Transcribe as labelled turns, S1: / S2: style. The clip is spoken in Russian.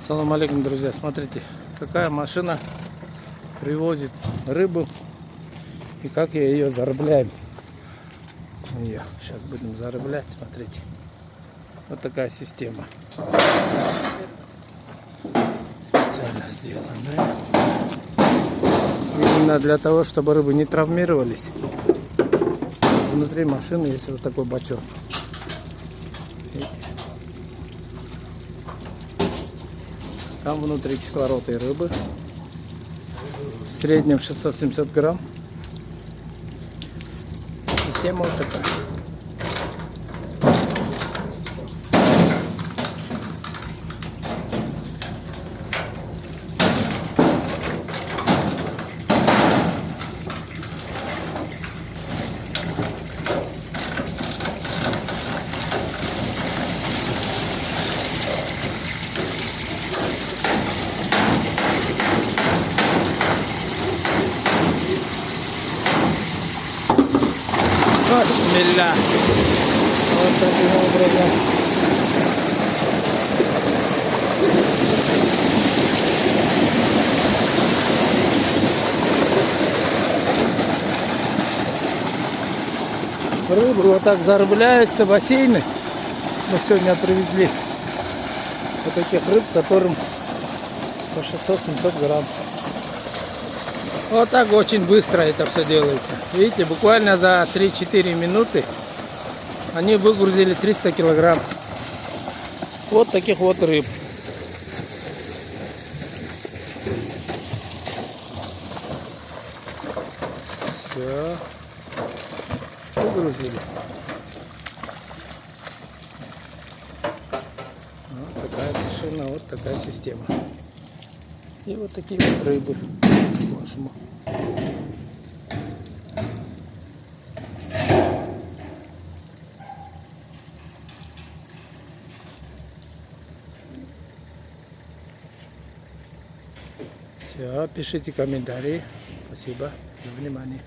S1: Салам алейкум, друзья. Смотрите, какая машина привозит рыбу и как я ее зарабляем. Сейчас будем зарублять, смотрите. Вот такая система. Специально сделанная. Именно для того, чтобы рыбы не травмировались. Внутри машины есть вот такой бачок. Там внутри кислород и рыбы. В среднем 600-700 грамм. Система вот такая. Бисмилля. Вот таким образом. Рыбу вот так зарубляются бассейны. Мы сегодня привезли вот таких рыб, которым по 600-700 грамм. Вот так очень быстро это все делается. Видите, буквально за 3-4 минуты они выгрузили 300 килограмм. Вот таких вот рыб. Все. Выгрузили. Вот такая машина, вот такая система. И вот такие вот рыбы. Возьму. Все, пишите комментарии. Спасибо за внимание.